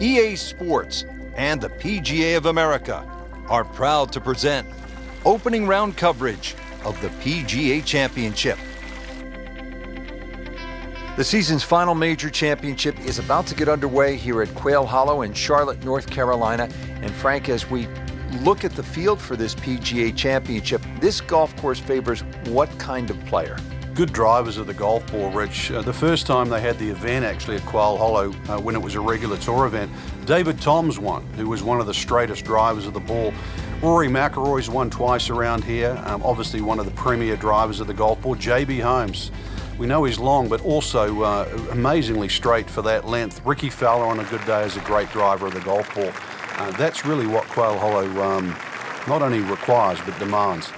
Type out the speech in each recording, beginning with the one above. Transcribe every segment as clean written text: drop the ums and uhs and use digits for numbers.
EA Sports and the PGA of America are proud to present opening round coverage of the PGA Championship. The season's final major championship is about to get underway here at Quail Hollow in Charlotte, North Carolina. And Frank, as we look at the field for this PGA Championship, this golf course favors what kind of player? Good drivers of the golf ball, Rich. The first time they had the event actually at Quail Hollow when it was a regular tour event, David Toms won, who was one of the straightest drivers of the ball. Rory McIlroy's won twice around here, obviously one of the premier drivers of the golf ball. JB Holmes, we know he's long, but also amazingly straight for that length. Ricky Fowler on a good day is a great driver of the golf ball. That's really what Quail Hollow not only requires, but demands.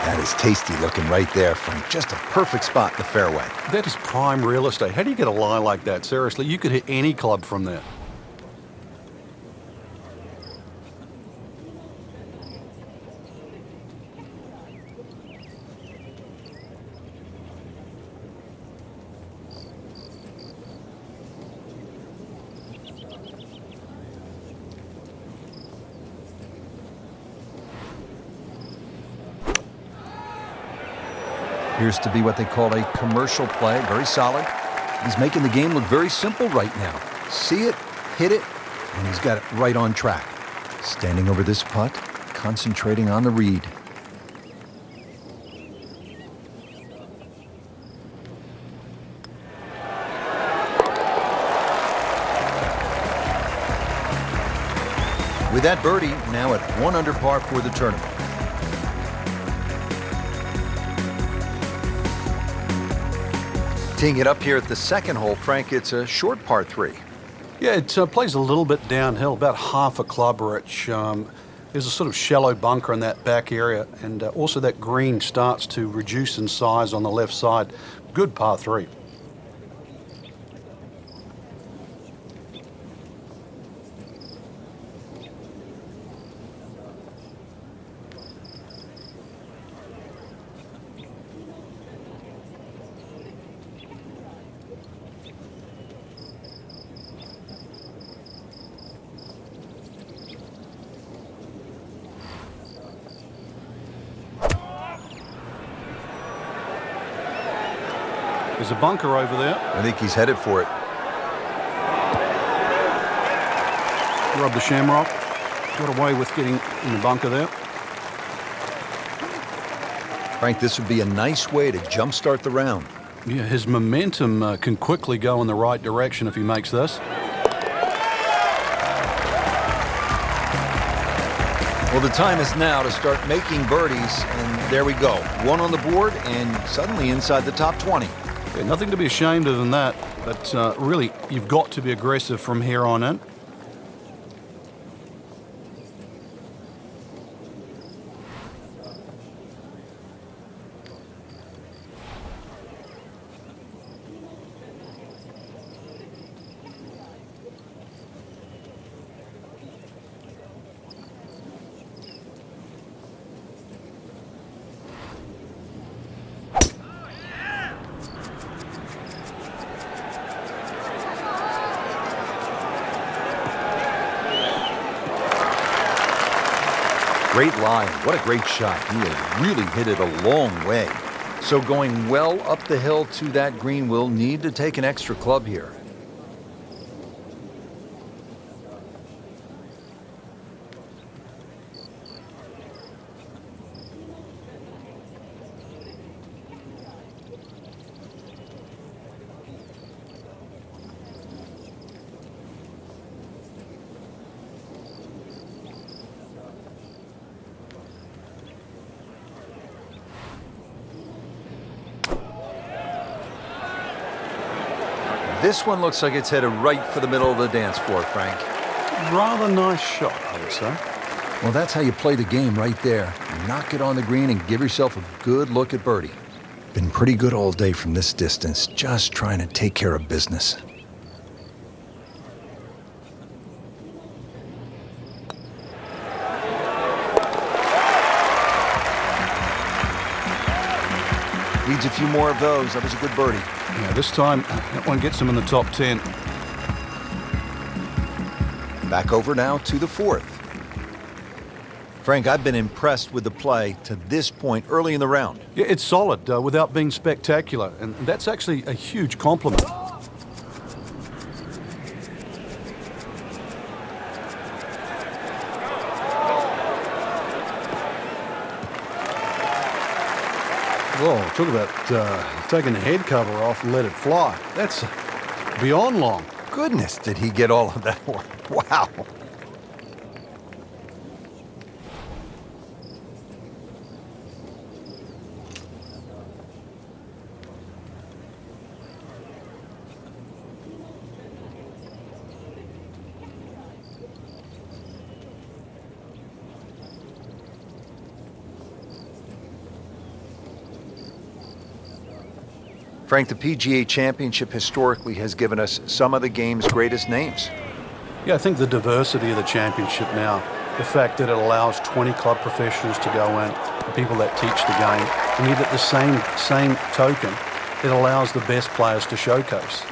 That is tasty looking right there, Frank. Just a perfect spot in the fairway. That is prime real estate. How do you get a lie like that? Seriously, you could hit any club from that. Appears to be what they call a commercial play, very solid. He's making the game look very simple right now. See it, hit it, and he's got it right on track. Standing over this putt, concentrating on the read. With that birdie, now at 1 under par for the tournament. Teeing it up here at the second hole, Frank, it's a short par 3. Yeah, it plays a little bit downhill, about half a club, Rich. There's a sort of shallow bunker in that back area, and also that green starts to reduce in size on the left side. Good par 3. There's a bunker over there. I think he's headed for it. Rub the shamrock. Got away with getting in the bunker there. Frank, this would be a nice way to jumpstart the round. Yeah, his momentum can quickly go in the right direction if he makes this. Well, the time is now to start making birdies, and there we go. 1 on the board and suddenly inside the top 20. Yeah, nothing to be ashamed of in that, but really, you've got to be aggressive from here on in. Great line. What a great shot. He has really hit it a long way. So going well up the hill to that green, will need to take an extra club here. This one looks like it's headed right for the middle of the dance floor, Frank. Rather nice shot, I would say. Well, that's how you play the game right there. Knock it on the green and give yourself a good look at birdie. Been pretty good all day from this distance, just trying to take care of business. Needs a few more of those. That was a good birdie. Yeah, this time that one gets him in the top 10. Back over now to the fourth. Frank, I've been impressed with the play to this point early in the round. Yeah, it's solid without being spectacular, and that's actually a huge compliment. Whoa, talk about taking the head cover off and let it fly. That's beyond long. Goodness, did he get all of that one? Wow. Frank, the PGA Championship historically has given us some of the game's greatest names. Yeah, I think the diversity of the championship now, the fact that it allows 20 club professionals to go in, the people that teach the game, and yet at the same token, it allows the best players to showcase.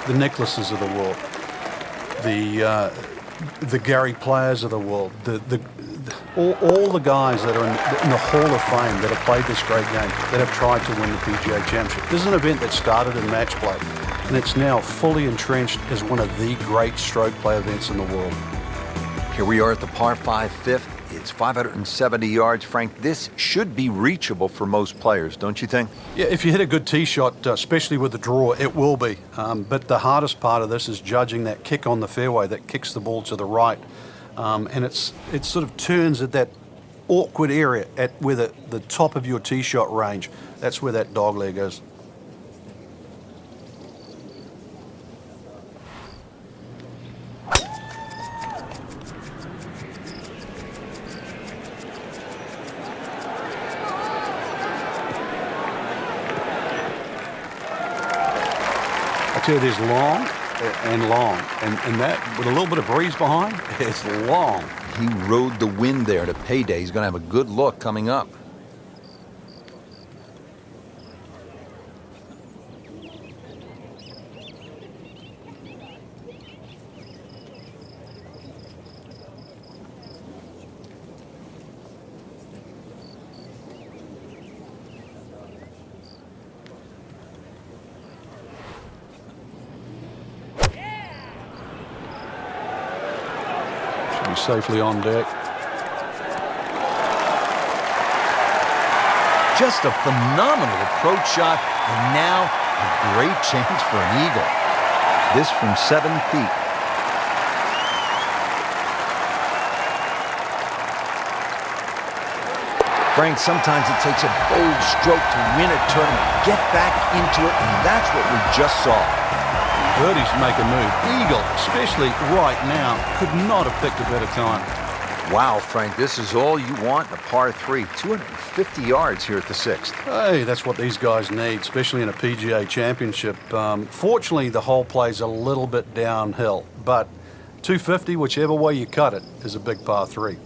The Nicklases of the world, the Gary players of the world, all the guys that are in the Hall of Fame that have played this great game, that have tried to win the PGA Championship. This is an event that started in match play, and it's now fully entrenched as one of the great stroke play events in the world. Here we are at the par 5 fifth. It's 570 yards. Frank, this should be reachable for most players, don't you think? Yeah, if you hit a good tee shot, especially with the draw, it will be. But the hardest part of this is judging that kick on the fairway that kicks the ball to the right. And it sort of turns at that awkward area at where the top of your tee shot range. That's where that dog leg is. I tell you, there's long and long, and that with a little bit of breeze behind, it's long. He rode the wind there to payday. He's going to have a good look coming up. Safely on deck. Just a phenomenal approach shot, and now a great chance for an eagle. This from 7 feet. Frank, sometimes it takes a bold stroke to win a tournament, get back into it, and that's what we just saw. Birdies make a move. Eagle, especially right now, could not have picked a better time. Wow, Frank, this is all you want in a par 3. 250 yards here at the 6th. Hey, that's what these guys need, especially in a PGA Championship. Fortunately, the hole plays a little bit downhill, but 250, whichever way you cut it, is a big par 3.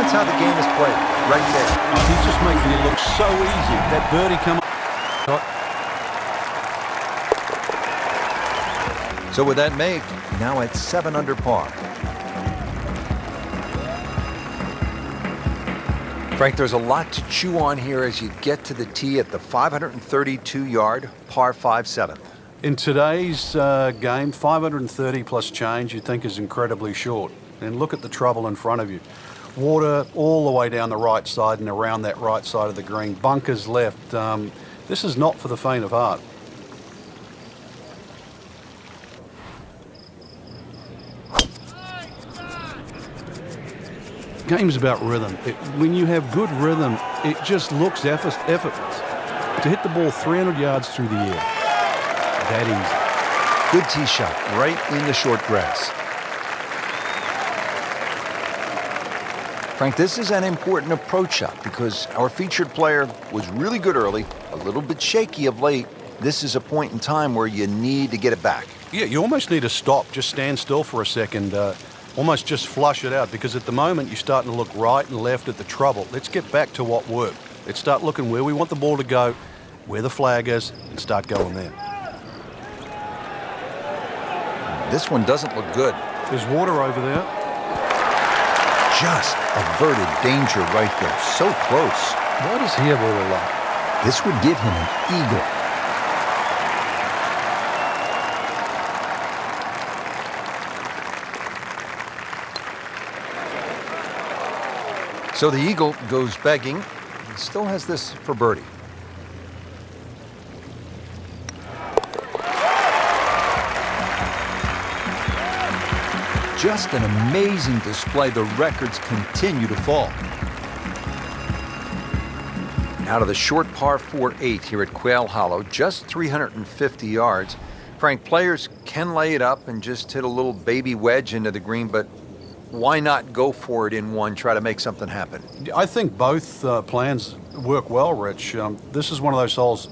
How the game is played, right there. Oh, he's just making it look so easy. That birdie come up. So with that make, now at 7 under par. Frank, there's a lot to chew on here as you get to the tee at the 532-yard par 5 7th. In today's game, 530 plus change you'd think is incredibly short. And look at the trouble in front of you. Water all the way down the right side and around that right side of the green. Bunkers left. This is not for the faint of heart. Game's about rhythm. When you have good rhythm, it just looks effortless. To hit the ball 300 yards through the air, that easy. Good tee shot right in the short grass. Frank, this is an important approach shot because our featured player was really good early, a little bit shaky of late. This is a point in time where you need to get it back. Yeah, you almost need to stop, just stand still for a second, almost just flush it out, because at the moment you're starting to look right and left at the trouble. Let's get back to what worked. Let's start looking where we want the ball to go, where the flag is, and start going there. This one doesn't look good. There's water over there. Just averted danger right there. So close. Why does he have all the luck? This would give him an eagle. So the eagle goes begging. He still has this for birdie. Just an amazing display. The records continue to fall. Out of the short par 4-8 here at Quail Hollow, just 350 yards. Frank, players can lay it up and just hit a little baby wedge into the green, but why not go for it in one, try to make something happen? I think both plans work well, Rich. This is one of those holes,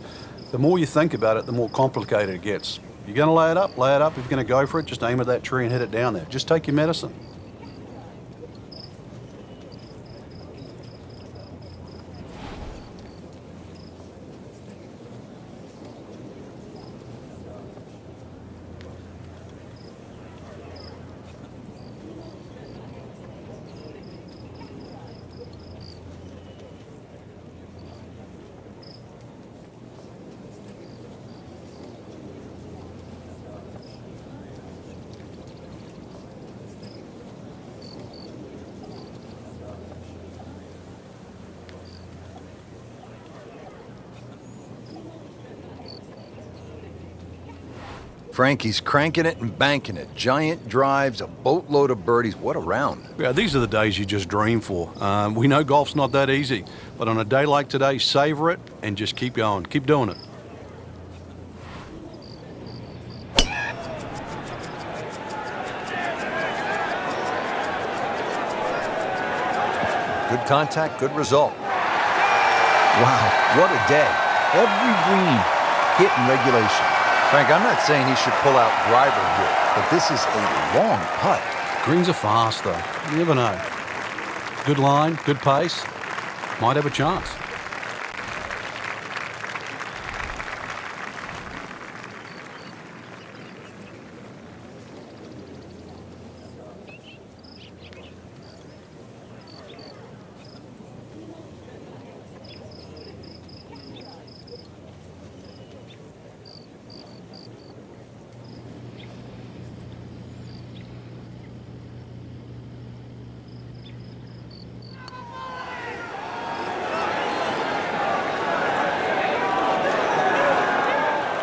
the more you think about it, the more complicated it gets. You're going to lay it up, lay it up. If you're going to go for it, just aim at that tree and hit it down there. Just take your medicine. Frank, he's cranking it and banking it. Giant drives, a boatload of birdies. What a round. Yeah, these are the days you just dream for. We know golf's not that easy, but on a day like today, savor it and just keep going. Keep doing it. Good contact, good result. Wow, what a day. Every green hit in regulation. Frank, I'm not saying he should pull out driver here, but this is a long putt. Greens are fast, though. You never know. Good line, good pace. Might have a chance.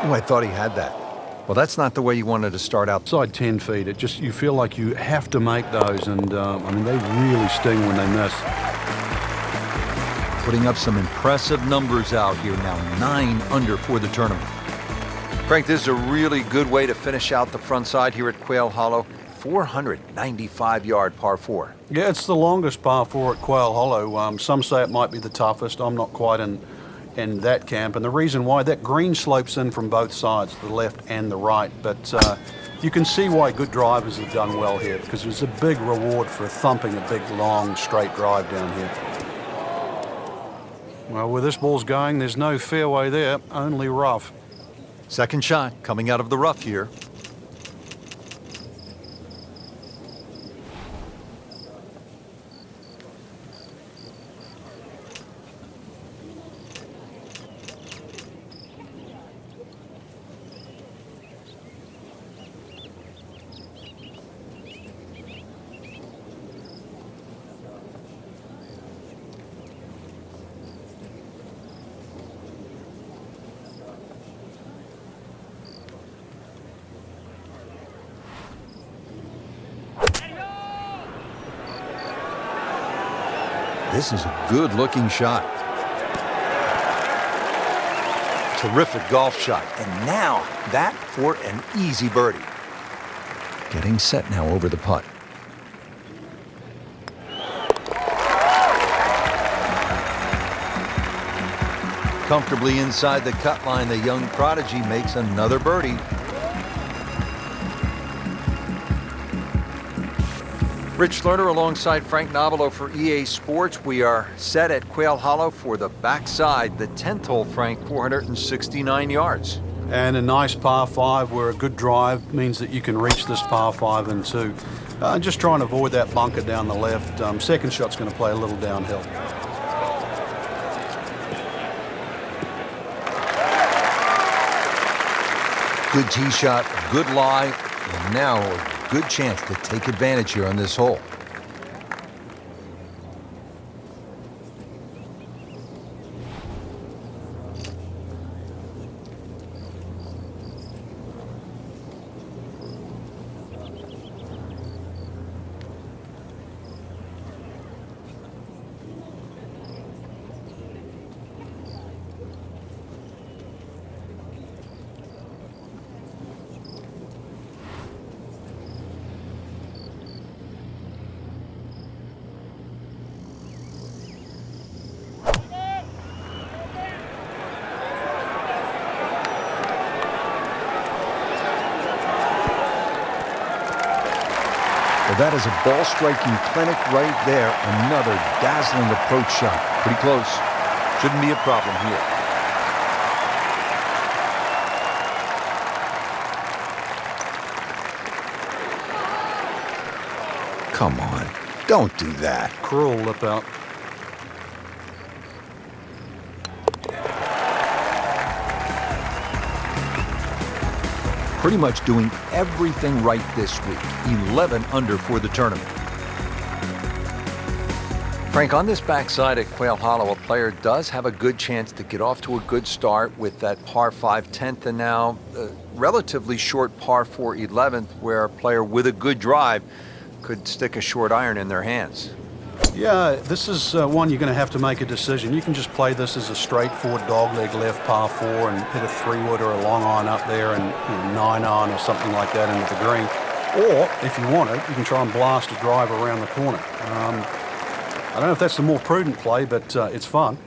Oh, I thought he had that. Well, that's not the way you wanted to start out. Outside 10 feet, you feel like you have to make those, and I mean, they really sting when they miss. Putting up some impressive numbers out here now, 9 under for the tournament. Frank, this is a really good way to finish out the front side here at Quail Hollow. 495-yard par 4. Yeah, it's the longest par 4 at Quail Hollow. Some say it might be the toughest. I'm not quite in that camp, and the reason why, that green slopes in from both sides, the left and the right, but you can see why good drivers have done well here, because there's a big reward for thumping a big, long, straight drive down here. Well, where this ball's going, there's no fairway there, only rough. Second shot coming out of the rough here. This is a good-looking shot. Terrific golf shot. And now, that for an easy birdie. Getting set now over the putt. Comfortably inside the cut line, the young prodigy makes another birdie. Rich Lerner alongside Frank Nobilo for EA Sports. We are set at Quail Hollow for the backside, the 10th hole, Frank, 469 yards. And a nice par 5 where a good drive means that you can reach this par 5 in 2. Just try and avoid that bunker down the left. Second shot's going to play a little downhill. Good tee shot, good lie, and now a good chance to take advantage here on this hole. Well, that is a ball-striking clinic right there. Another dazzling approach shot. Pretty close. Shouldn't be a problem here. Come on. Don't do that. Cruel lip out. Pretty much doing everything right this week. 11 under for the tournament. Frank, on this backside at Quail Hollow, a player does have a good chance to get off to a good start with that par 5 10th and now a relatively short par 4 11th, where a player with a good drive could stick a short iron in their hands. Yeah, this is one you're going to have to make a decision. You can just play this as a straightforward dogleg left par 4 and hit a 3-wood or a long iron up there and 9-iron or something like that into the green. Or, if you want it, you can try and blast a drive around the corner. I don't know if that's the more prudent play, but it's fun.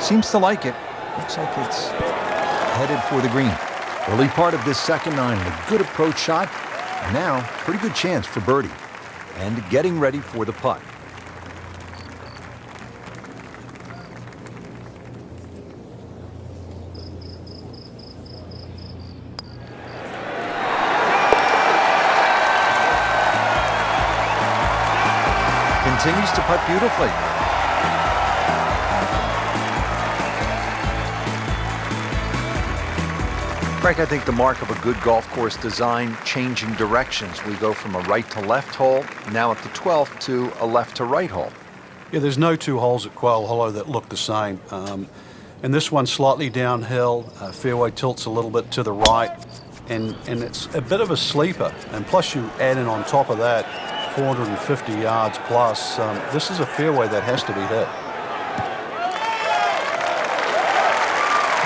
Seems to like it. Looks like it's headed for the green. Early part of this second nine, a good approach shot. Now, pretty good chance for birdie. And getting ready for the putt. Continues to putt beautifully. Frank, I think the mark of a good golf course design, changing directions. We go from a right to left hole, now at the 12th, to a left to right hole. Yeah, there's no two holes at Quail Hollow that look the same. And this one's slightly downhill, fairway tilts a little bit to the right, and it's a bit of a sleeper. And plus you add in on top of that 450 yards plus. This is a fairway that has to be hit.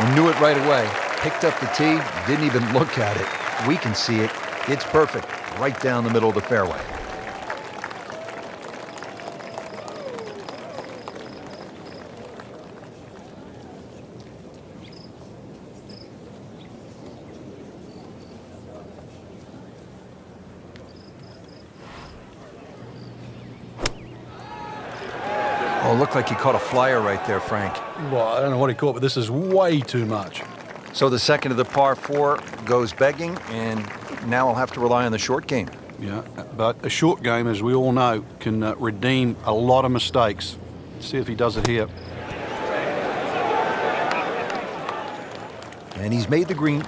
We knew it right away. Picked up the tee, didn't even look at it. We can see it. It's perfect, right down the middle of the fairway. Oh, looked like he caught a flyer right there, Frank. Well, I don't know what he caught, but this is way too much. So the second of the par 4 goes begging, and now I'll have to rely on the short game. Yeah, but a short game, as we all know, can redeem a lot of mistakes. Let's see if he does it here. And he's made the green.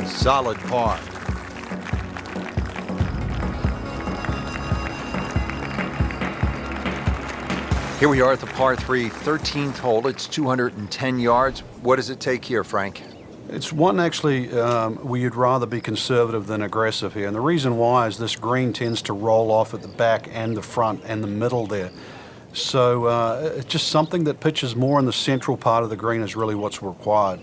Solid par. Here we are at the par 3, 13th hole. It's 210 yards. What does it take here, Frank? It's one actually where you'd rather be conservative than aggressive here. And the reason why is this green tends to roll off at the back and the front and the middle there. So it's just something that pitches more in the central part of the green is really what's required.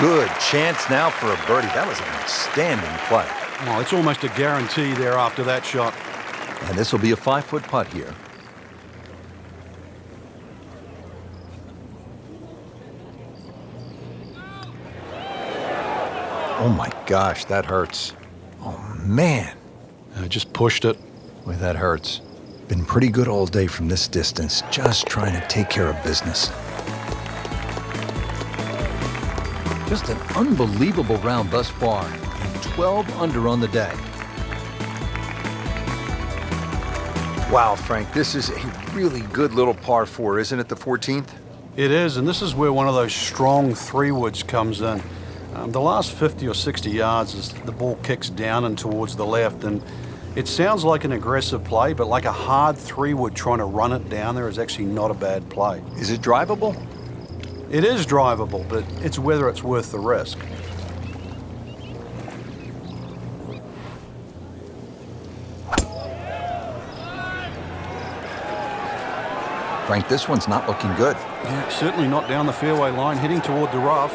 Good chance now for a birdie. That was an outstanding play. Well, it's almost a guarantee there after that shot. And this will be a 5-foot putt here. Oh my gosh, that hurts. Oh man. I just pushed it. Boy, that hurts. Been pretty good all day from this distance, just trying to take care of business. Just an unbelievable round thus far, and 12 under on the day. Wow, Frank, this is a really good little par 4, isn't it, the 14th? It is, and this is where one of those strong 3-woods comes in. The last 50 or 60 yards as the ball kicks down and towards the left, and it sounds like an aggressive play, but like a hard 3-wood trying to run it down there is actually not a bad play. Is it drivable? It is drivable, but it's whether it's worth the risk. Frank, this one's not looking good. Yeah, certainly not down the fairway line, heading toward the rough.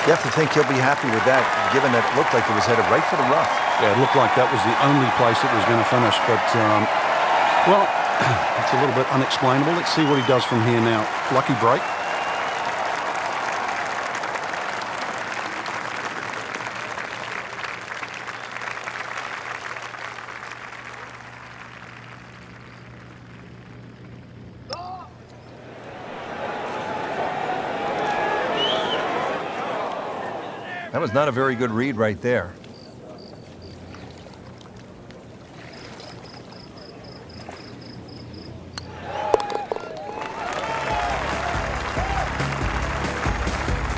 You have to think he'll be happy with that, given that it looked like it was headed right for the rough. Yeah, it looked like that was the only place it was going to finish, but, well, it's a little bit unexplainable. Let's see what he does from here now. Lucky break. That was not a very good read right there.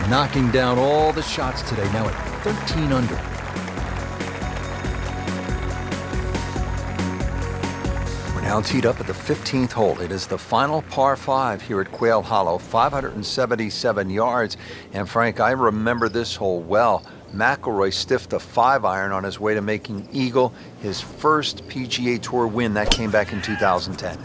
Knocking down all the shots today, now at 13 under. We're now teed up at the 15th hole. It is the final par 5 here at Quail Hollow, 577 yards. And Frank, I remember this hole well. McIlroy stiffed a 5-iron on his way to making eagle, his first PGA Tour win. That came back in 2010.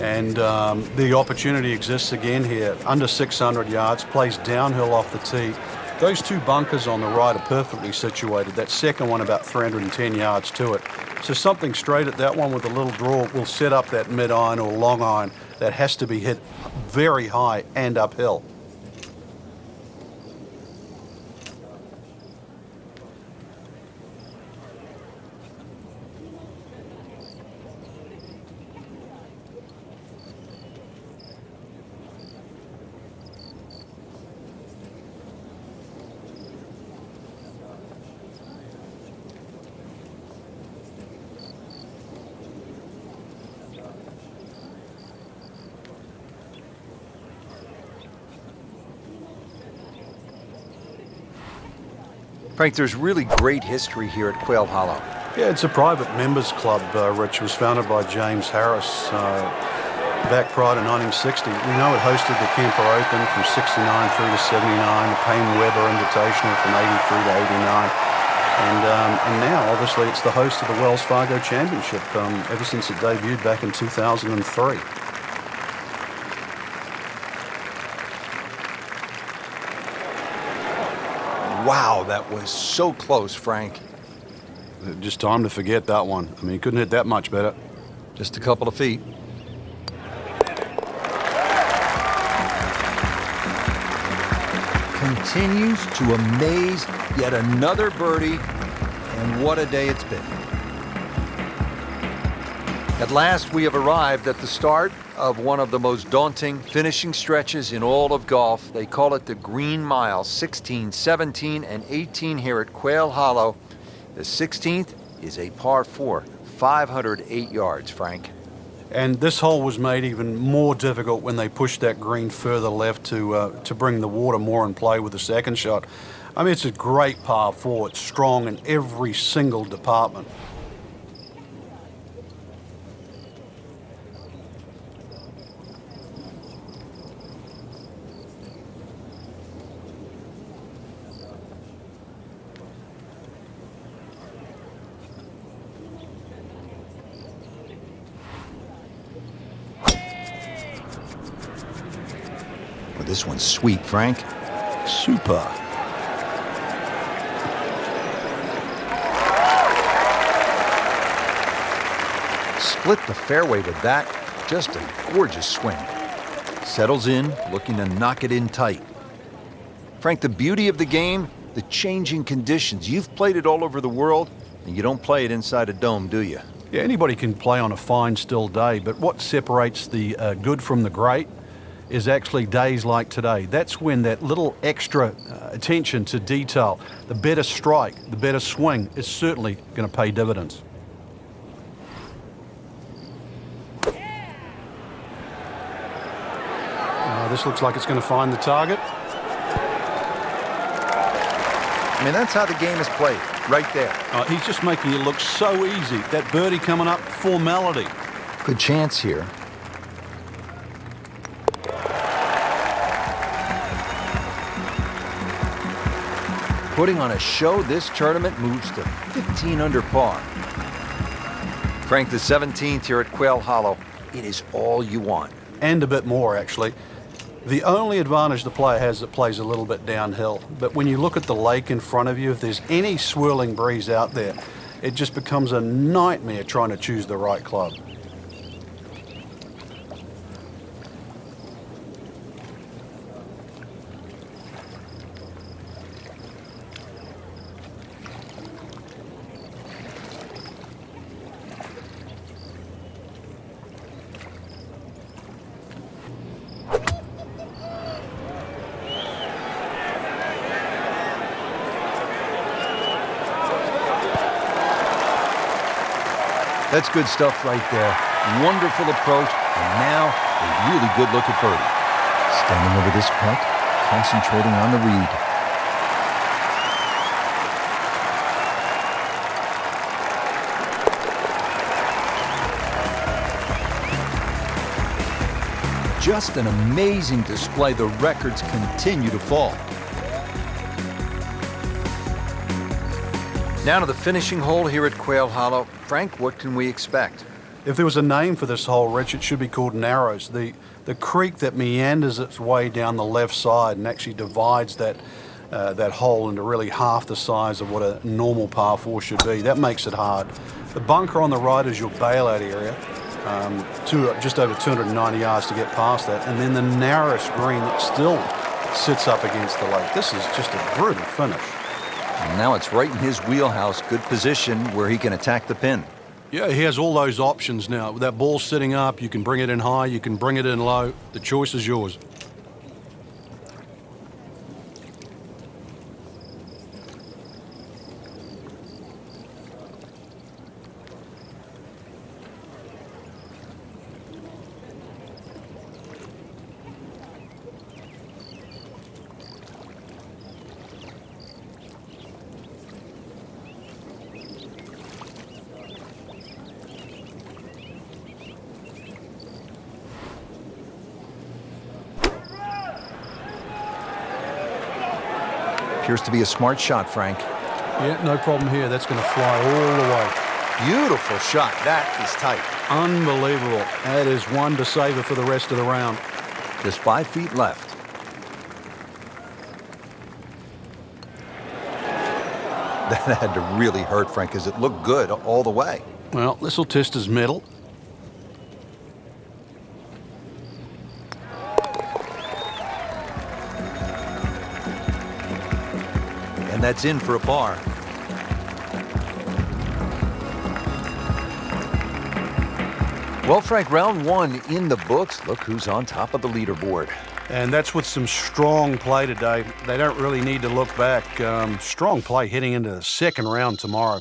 And the opportunity exists again here. Under 600 yards, plays downhill off the tee. Those two bunkers on the right are perfectly situated. That second one about 310 yards to it. So something straight at that one with a little draw will set up that mid-iron or long iron that has to be hit very high and uphill. Frank, there's really great history here at Quail Hollow. Yeah, it's a private members club, Rich. It was founded by James Harris back prior to 1960. We know it hosted the Kemper Open from 69 through to 79, the Payne-Weber Invitational from 83 to 89. And now, obviously, it's the host of the Wells Fargo Championship ever since it debuted back in 2003. Wow, that was so close, Frank. Just time to forget that one. I mean, he couldn't hit that much better. Just a couple of feet. Continues to amaze. Yet another birdie, and what a day it's been. At last, we have arrived at the start of one of the most daunting finishing stretches in all of golf. They call it the Green Mile, 16, 17, and 18 here at Quail Hollow. The 16th is a par 4, 508 yards, Frank. And this hole was made even more difficult when they pushed that green further left to bring the water more in play with the second shot. I mean, it's a great par 4. It's strong in every single department. Well, this one's sweet, Frank. Super. Split the fairway with that. Just a gorgeous swing. Settles in, looking to knock it in tight. Frank, the beauty of the game, the changing conditions. You've played it all over the world, and you don't play it inside a dome, do you? Yeah, anybody can play on a fine, still day, but what separates the good from the great is actually days like today. That's when that little extra attention to detail, the better strike, the better swing, is certainly going to pay dividends. This looks like it's going to find the target. I mean, that's how the game is played, right there. He's just making it look so easy. That birdie coming up, formality. Good chance here. Putting on a show, this tournament moves to 15 under par. Frank, the 17th here at Quail Hollow. It is all you want. And a bit more, actually. The only advantage the player has that plays a little bit downhill. But when you look at the lake in front of you, if there's any swirling breeze out there, it just becomes a nightmare trying to choose the right club. That's good stuff right there. Wonderful approach, and now a really good look at birdie. Standing over this putt, concentrating on the read. Just an amazing display. The records continue to fall. Now to the finishing hole here at Quail Hollow. Frank, what can we expect? If there was a name for this hole, Rich, it should be called Narrows. The creek that meanders its way down the left side and actually divides that hole into really half the size of what a normal par 4 should be. That makes it hard. The bunker on the right is your bailout area, just over 290 yards to get past that, and then the narrowest green that still sits up against the lake. This is just a brutal finish. And now it's right in his wheelhouse. Good position where he can attack the pin. Yeah, he has all those options now. With that ball sitting up, you can bring it in high, you can bring it in low. The choice is yours. Appears to be a smart shot, Frank. Yeah, no problem here. That's going to fly all the way. Beautiful shot. That is tight. Unbelievable. That is one to savor for the rest of the round. Just 5 feet left. That had to really hurt, Frank, because it looked good all the way. Well, this will test his mettle. And that's in for a par. Well, Frank, round 1 in the books. Look who's on top of the leaderboard. And that's with some strong play today. They don't really need to look back. Strong play heading into the second round tomorrow.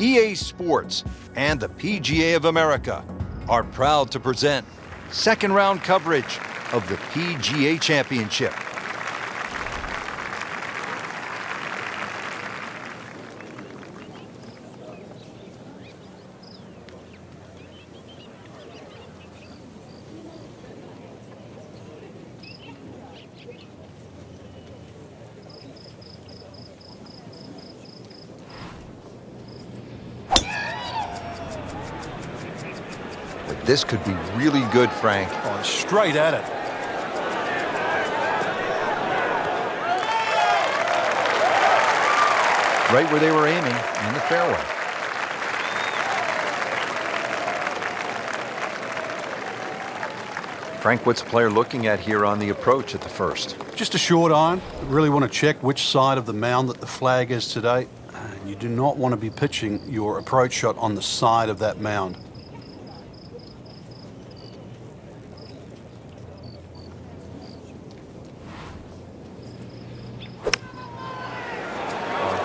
EA Sports, and the PGA of America are proud to present second round coverage of the PGA Championship. This could be really good, Frank. Oh, straight at it. Right where they were aiming, in the fairway. Frank, what's the player looking at here on the approach at the first? Just a short iron. You really want to check which side of the mound that the flag is today. You do not want to be pitching your approach shot on the side of that mound.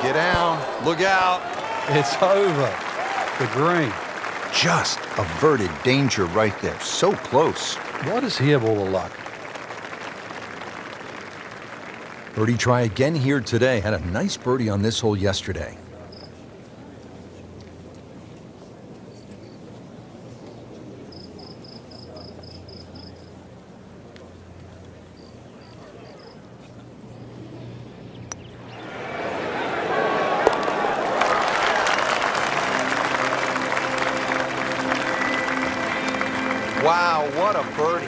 Get down. Look out. It's over. The green. Just averted danger right there. So close. Why does he have all the luck? Birdie try again here today. Had a nice birdie on this hole yesterday. Wow, what a birdie.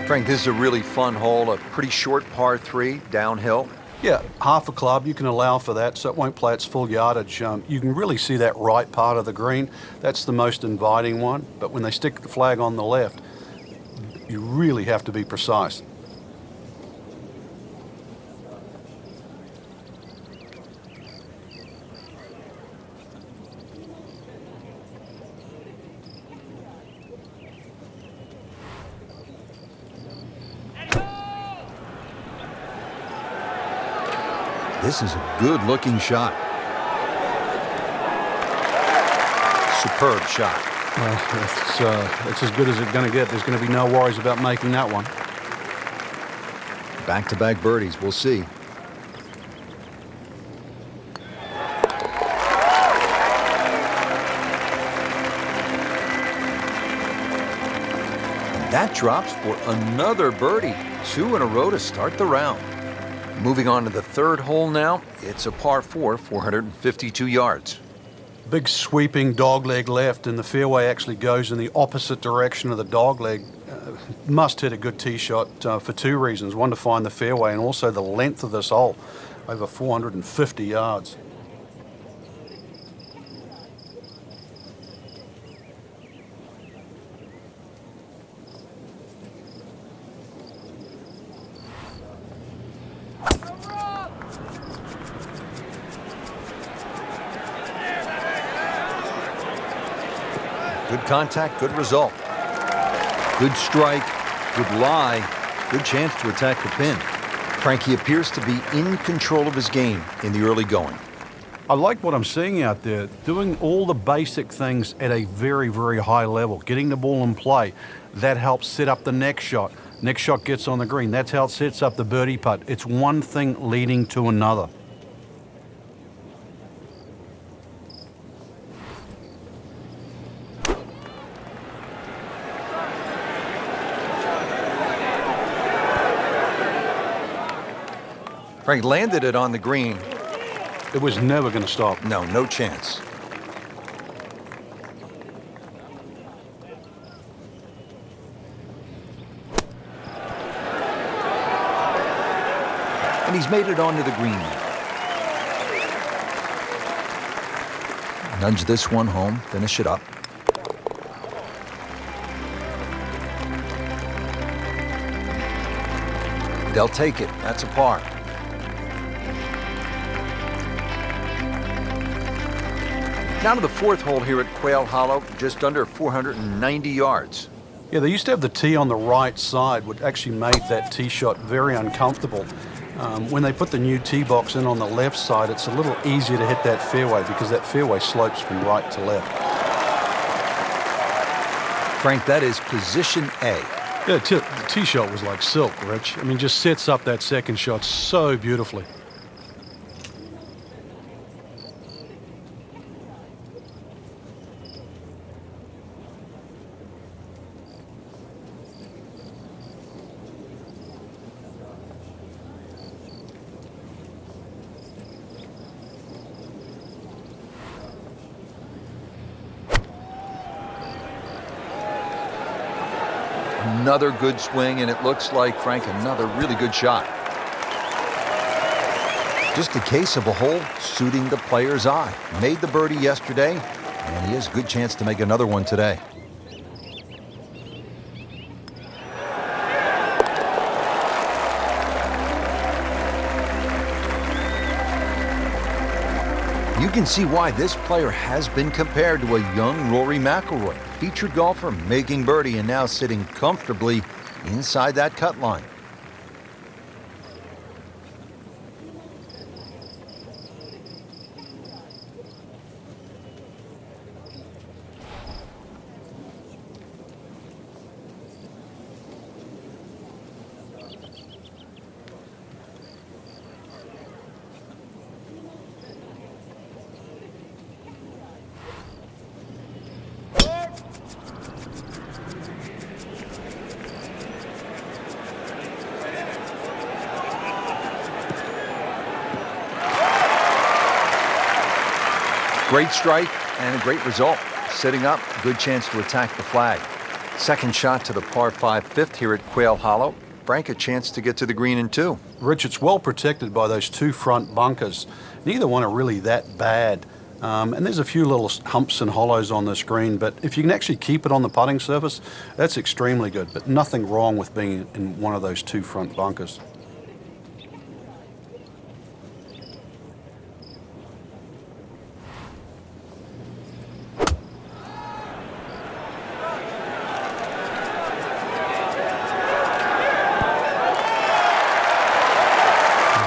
Frank, this is a really fun hole, a pretty short par 3 downhill. Yeah, half a club, you can allow for that, so it won't play its full yardage. You can really see that right part of the green. That's the most inviting one, but when they stick the flag on the left, you really have to be precise. This is a good-looking shot. Superb shot. It's as good as it's going to get. There's going to be no worries about making that one. Back-to-back birdies. We'll see. And that drops for another birdie. 2 in a row to start the round. Moving on to the third hole now. It's a par 4, 452 yards. Big sweeping dogleg left, and the fairway actually goes in the opposite direction of the dogleg. Must hit a good tee shot for 2 reasons. One, to find the fairway, and also the length of this hole, over 450 yards. Good contact, good result. Good strike, good lie, good chance to attack the pin. Frankie appears to be in control of his game in the early going. I like what I'm seeing out there, doing all the basic things at a very, very high level, getting the ball in play. That helps set up the next shot. Next shot gets on the green. That's how it sets up the birdie putt. It's one thing leading to another. Frank landed it on the green. It was never going to stop. No, no chance. And he's made it onto the green. Nudge this one home, finish it up. They'll take it. That's a par. Now to the fourth hole here at Quail Hollow, just under 490 yards. Yeah, they used to have the tee on the right side, which actually made that tee shot very uncomfortable. When they put the new tee box in on the left side, it's a little easier to hit that fairway because that fairway slopes from right to left. Frank, that is position A. Yeah, the tee shot was like silk, Rich. I mean, just sets up that second shot so beautifully. Another good swing, and it looks like, Frank, another really good shot. Just a case of a hole suiting the player's eye. Made the birdie yesterday, and he has a good chance to make another one today. You can see why this player has been compared to a young Rory McIlroy, featured golfer making birdie and now sitting comfortably inside that cut line. Great strike and a great result. Sitting up, good chance to attack the flag. Second shot to the par 5 fifth here at Quail Hollow. Frank, a chance to get to the green in two. Rich, it's well protected by those two front bunkers. Neither one are really that bad. And there's a few little humps and hollows on this green, but if you can actually keep it on the putting surface, that's extremely good. But nothing wrong with being in one of those two front bunkers.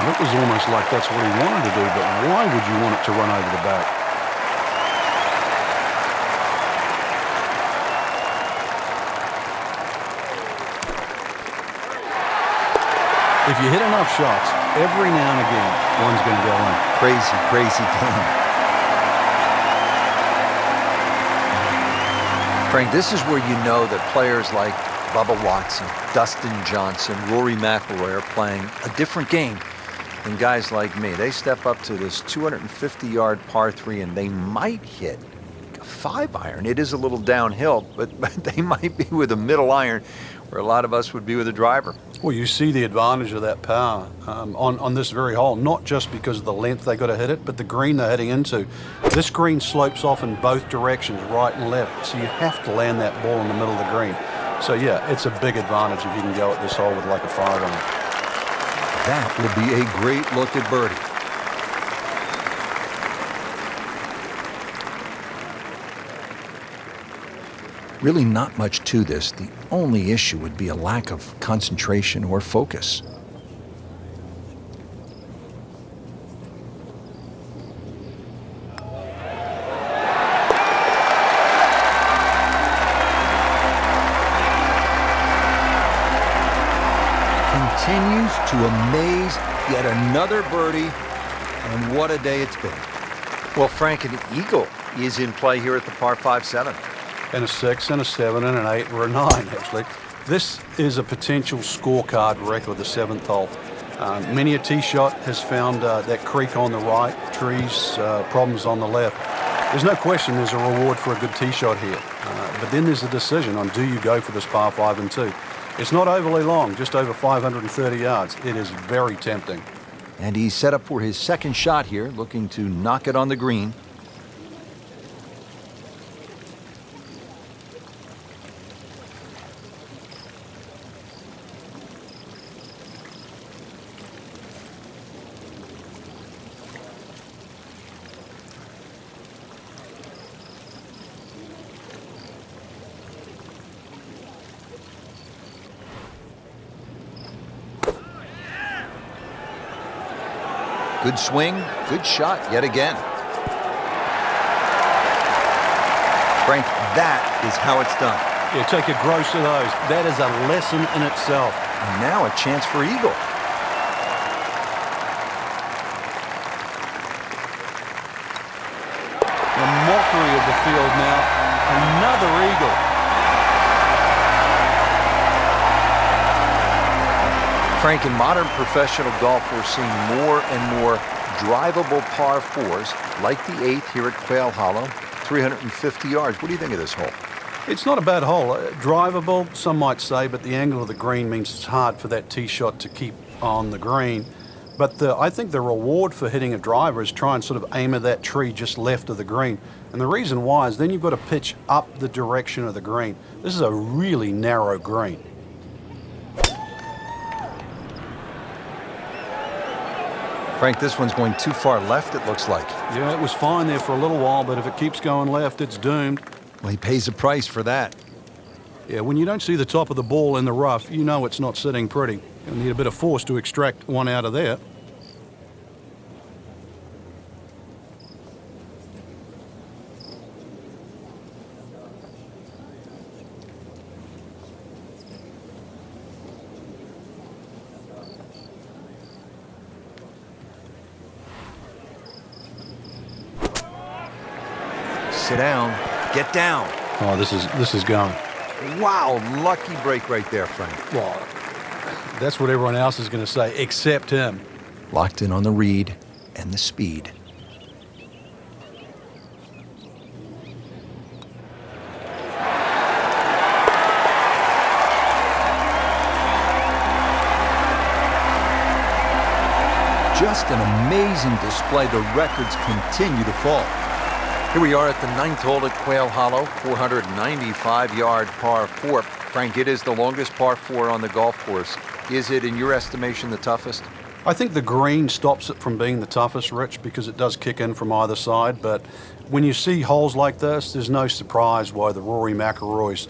It was almost like that's what he wanted to do, but why would you want it to run over the back? If you hit enough shots, every now and again, one's going to go in. Crazy, crazy game. Frank, this is where you know that players like Bubba Watson, Dustin Johnson, Rory McIlroy are playing a different game than guys like me. They step up to this 250-yard par 3 and they might hit a 5-iron. It is a little downhill, but they might be with a middle iron where a lot of us would be with a driver. Well, you see the advantage of that power on this very hole, not just because of the length they got to hit it, but the green they're heading into. This green slopes off in both directions, right and left, so you have to land that ball in the middle of the green. So yeah, it's a big advantage if you can go at this hole with like a 5-iron. That will be a great look at birdie. Really not much to this. The only issue would be a lack of concentration or focus. Continues to amaze, yet another birdie, and what a day it's been. Well, Frank, an eagle is in play here at the par 5-7. And a 6, and a 7, and an 8, or a 9, actually. This is a potential scorecard record, the 7th hole. Many a tee shot has found that creek on the right, trees, problems on the left. There's no question there's a reward for a good tee shot here. But then there's a decision on, do you go for this par 5 and 2? It's not overly long, just over 530 yards. It is very tempting. And he's set up for his second shot here, looking to knock it on the green. Good swing, good shot yet again. Frank, that is how it's done. Yeah, take a gross of those. That is a lesson in itself. And now a chance for eagle. The mockery of the field now. Another eagle. Frank, in modern professional golf, we're seeing more and more drivable par fours, like the 8th here at Quail Hollow, 350 yards. What do you think of this hole? It's not a bad hole. Drivable, some might say, but the angle of the green means it's hard for that tee shot to keep on the green. But I think the reward for hitting a driver is try and sort of aim at that tree just left of the green. And the reason why is then you've got to pitch up the direction of the green. This is a really narrow green. Frank, this one's going too far left, it looks like. Yeah, it was fine there for a little while, but if it keeps going left, it's doomed. Well, he pays a price for that. Yeah, when you don't see the top of the ball in the rough, you know it's not sitting pretty. You'll need a bit of force to extract one out of there. Sit down. Get down. Oh, this is going. Wow, lucky break right there, Frank. Well, that's what everyone else is going to say, except him. Locked in on the read and the speed. Just an amazing display. The records continue to fall. Here we are at the 9th hole at Quail Hollow, 495-yard par 4. Frank, it is the longest par 4 on the golf course. Is it, in your estimation, the toughest? I think the green stops it from being the toughest, Rich, because it does kick in from either side. But when you see holes like this, there's no surprise why the Rory McIlroys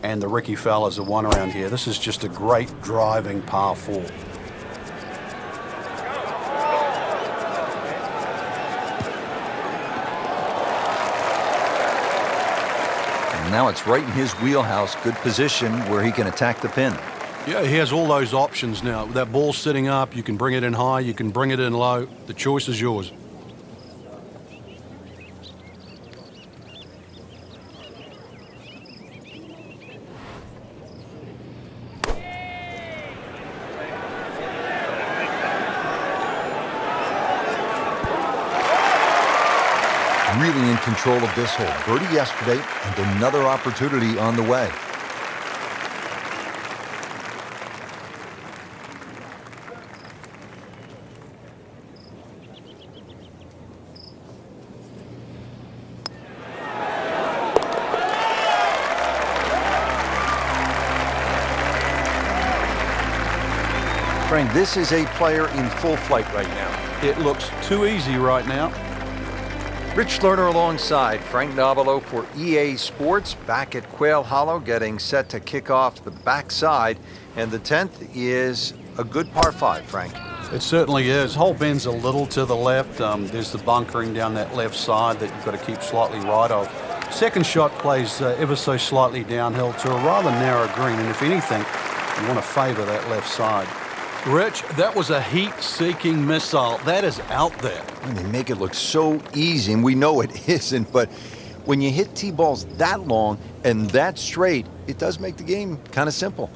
and the Ricky Fellas have won around here. This is just a great driving par 4. Now it's right in his wheelhouse. Good position where he can attack the pin. Yeah, he has all those options now. That ball's sitting up. You can bring it in high. You can bring it in low. The choice is yours. Really in control of this hole. Birdie yesterday and another opportunity on the way. Frank, this is a player in full flight right now. It looks too easy right now. Rich Lerner alongside Frank Nobilo for EA Sports, back at Quail Hollow, getting set to kick off the backside. And the 10th is a good par 5, Frank. It certainly is. Hole bends a little to the left. There's the bunkering down that left side that you've got to keep slightly right of. Second shot plays ever so slightly downhill to a rather narrow green. And if anything, you want to favor that left side. Rich, that was a heat-seeking missile. That is out there. And they make it look so easy, and we know it isn't, but when you hit tee balls that long and that straight, it does make the game kind of simple.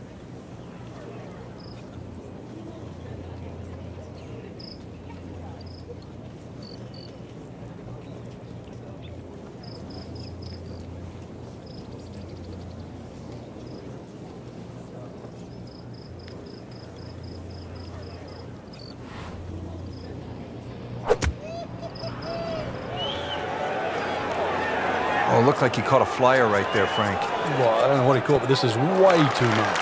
Oh, it looked like he caught a flyer right there, Frank. Well, I don't know what he caught, but this is way too much.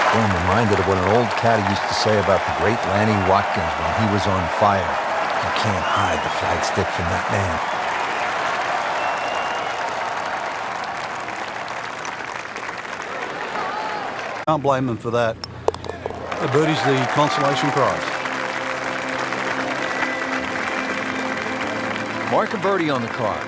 Well, I'm reminded of what an old caddy used to say about the great Lanny Watkins when he was on fire. You can't hide the flagstick from that man. Can't blame him for that. The birdie's the consolation prize. Mark a birdie on the card.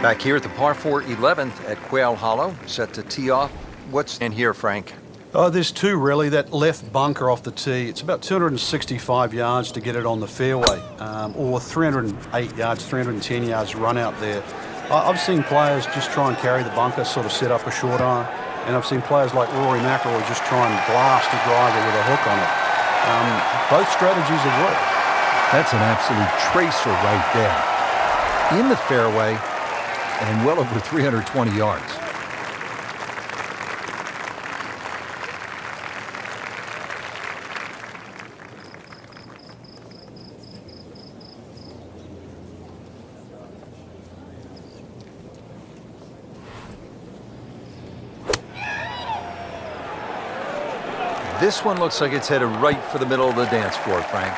Back here at the par 4 11th at Quail Hollow, set to tee off. What's in here, Frank? Oh, there's two really. That left bunker off the tee, it's about 265 yards to get it on the fairway, or 308 yards, 310 yards run out there. I've seen players just try and carry the bunker, sort of set up a short iron, and I've seen players like Rory McIlroy just try and blast a driver with a hook on it. Both strategies have worked. That's an absolute tracer right there. In the fairway and well over 320 yards. This one looks like it's headed right for the middle of the dance floor, Frank.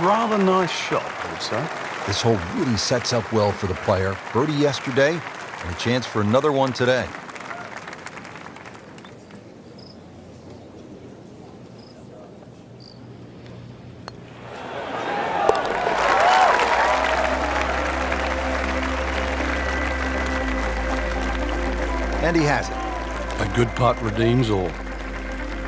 Rather nice shot, I would say. This hole really sets up well for the player. Birdie yesterday, and a chance for another one today. And he has it. A good putt redeems all.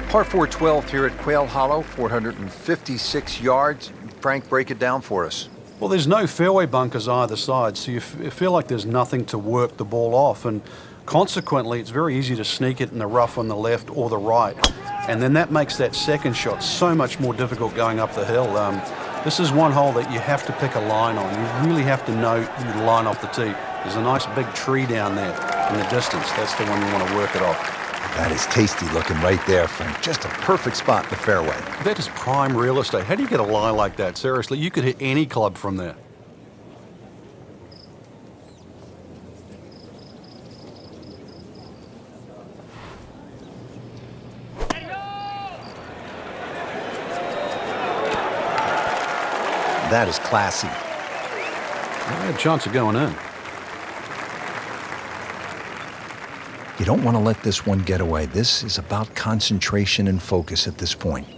Par 4 12th here at Quail Hollow, 456 yards. Frank, break it down for us. Well, there's no fairway bunkers either side, so you feel like there's nothing to work the ball off, and consequently, it's very easy to sneak it in the rough on the left or the right, and then that makes that second shot so much more difficult going up the hill. This is one hole that you have to pick a line on. You really have to know your line off the tee. There's a nice big tree down there in the distance. That's the one you want to work it off. That is tasty looking right there, Frank. Just a perfect spot in the fairway. That is prime real estate. How do you get a lie like that? Seriously, you could hit any club from there. That is classy. I had a chance of going in. You don't want to let this one get away. This is about concentration and focus at this point.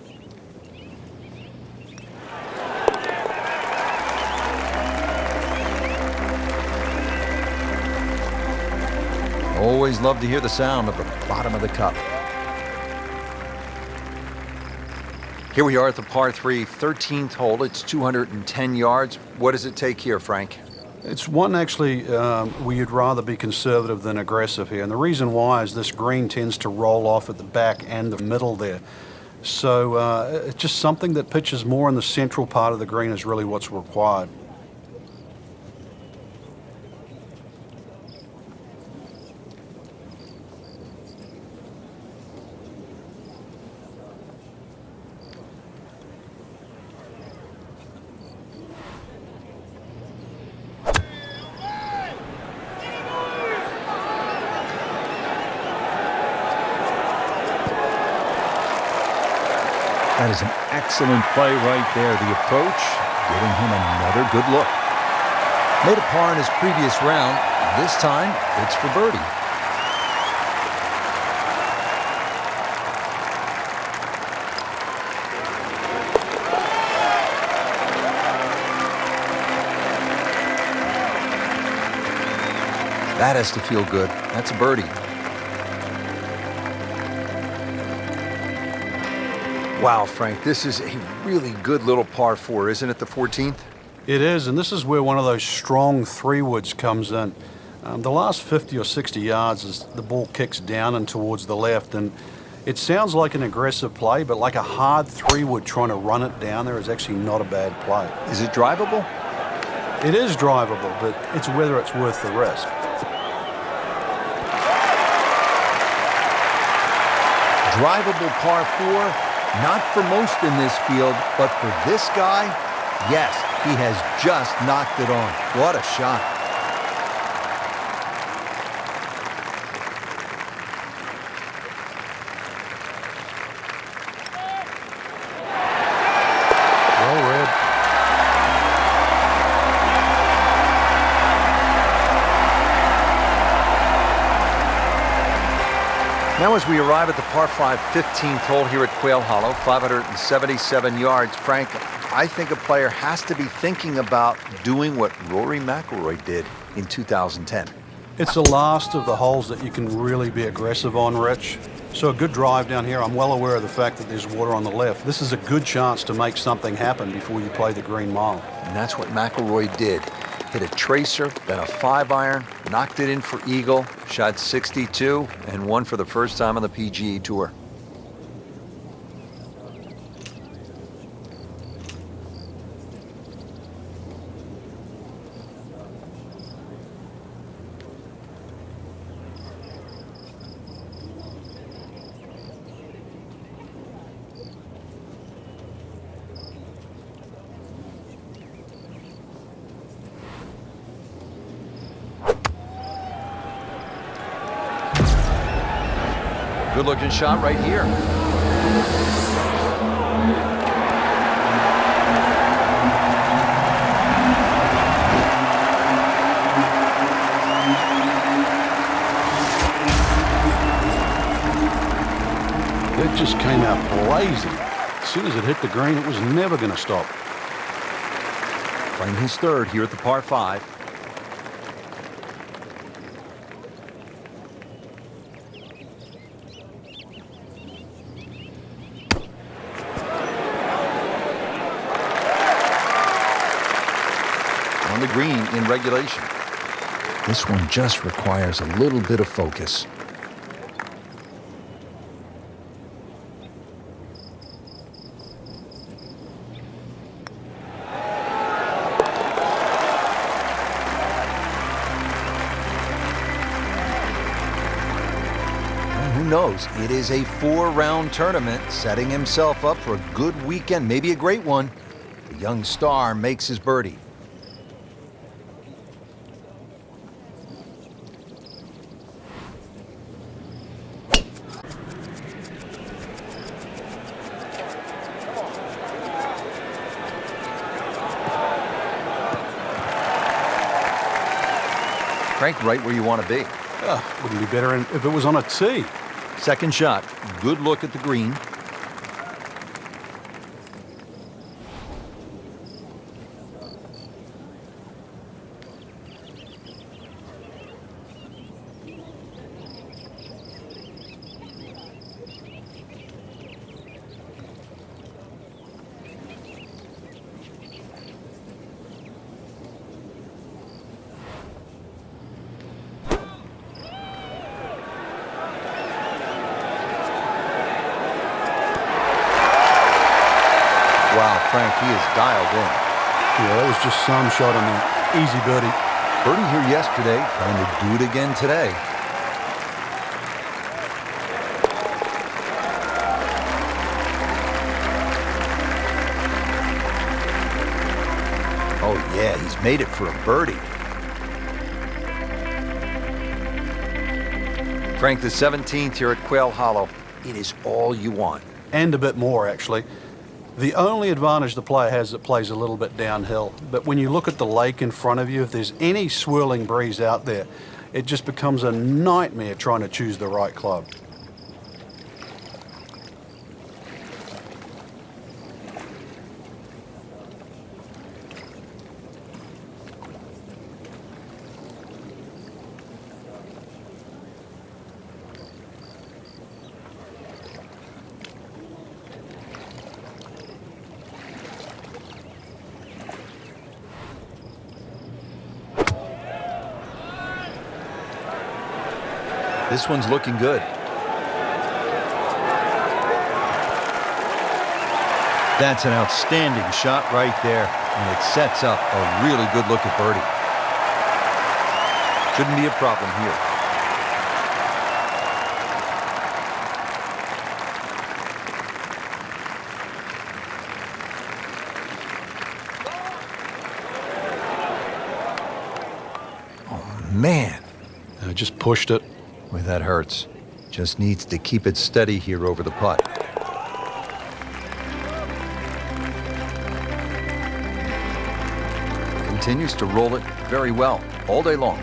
Always love to hear the sound of the bottom of the cup. Here we are at the par 3 13th hole. It's 210 yards. What does it take here, Frank? It's one actually where you'd rather be conservative than aggressive here. And the reason why is this green tends to roll off at the back and the middle there. So it's just something that pitches more in the central part of the green is really what's required. That is an excellent play right there. The approach, giving him another good look. Made a par in his previous round. This time, it's for birdie. That has to feel good. That's a birdie. Wow, Frank, this is a really good little par 4, isn't it, the 14th? It is, and this is where one of those strong three-woods comes in. The last 50 or 60 yards as the ball kicks down and towards the left, and it sounds like an aggressive play, but like a hard three-wood trying to run it down there is actually not a bad play. Is it drivable? It is drivable, but it's whether it's worth the risk. Drivable par 4. Not for most in this field, but for this guy, yes, he has just knocked it on. What a shot. Well read. Now as we arrive at the par 5 15th hole here at Quail Hollow, 577 yards, Frank, I think a player has to be thinking about doing what Rory McIlroy did in 2010. It's the last of the holes that you can really be aggressive on, Rich. So a good drive down here. I'm well aware of the fact that there's water on the left. This is a good chance to make something happen before you play the green mile. And that's what McIlroy did. Hit a tracer, then a 5-iron, knocked it in for eagle, shot 62, and won for the first time on the PGA Tour. Good-looking shot right here. It just came out blazing. As soon as it hit the green, it was never going to stop. Playing his third here at the par 5. On the green in regulation. This one just requires a little bit of focus. Who knows? It is a 4-round tournament, setting himself up for a good weekend, maybe a great one. The young star makes his birdie. Frank, right where you want to be. Wouldn't be better if it was on a tee. Second shot, good look at the green. Wow, Frank, he is dialed in. Yeah, that was just some shot on the easy birdie. Birdie here yesterday, trying to do it again today. Oh yeah, he's made it for a birdie. Frank, the 17th here at Quail Hollow. It is all you want. And a bit more, actually. The only advantage the player has that plays a little bit downhill. But when you look at the lake in front of you, if there's any swirling breeze out there, it just becomes a nightmare trying to choose the right club. This one's looking good. That's an outstanding shot right there, and it sets up a really good look at birdie. Shouldn't be a problem here. Oh, man. I just pushed it. Boy, that hurts. Just needs to keep it steady here over the putt. Continues to roll it very well all day long.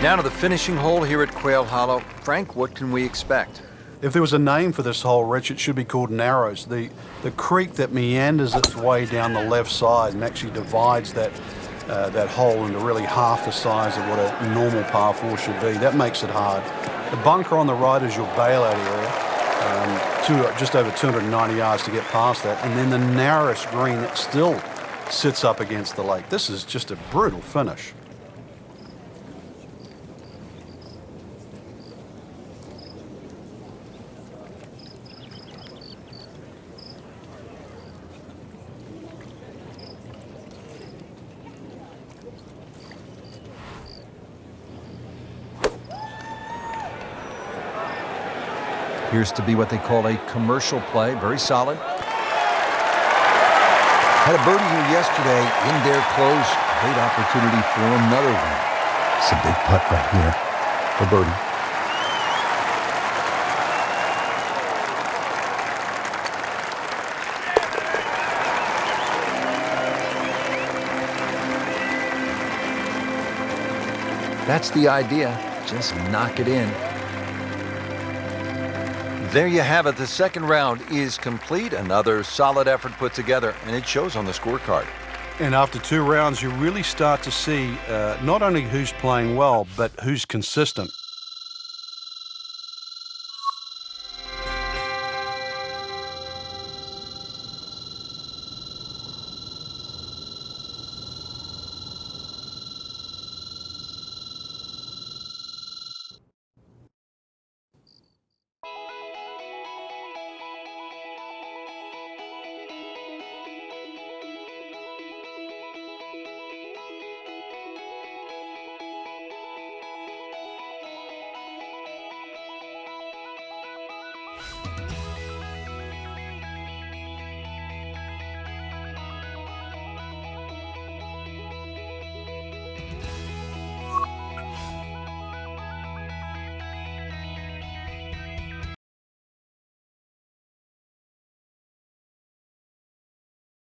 Now to the finishing hole here at Quail Hollow. Frank, what can we expect? If there was a name for this hole, Rich, it should be called Narrows. The creek that meanders its way down the left side and actually divides that hole into really half the size of what a normal par 4 should be. That makes it hard. The bunker on the right is your bailout area, just over 290 yards to get past that, and then the narrowest green that still sits up against the lake. This is just a brutal finish. Appears to be what they call a commercial play. Very solid. Had a birdie here yesterday. In there close. Great opportunity for another one. It's a big putt right here for birdie. That's the idea. Just knock it in. There you have it. The second round is complete. Another solid effort put together, and it shows on the scorecard. And after 2 rounds, you really start to see not only who's playing well, but who's consistent.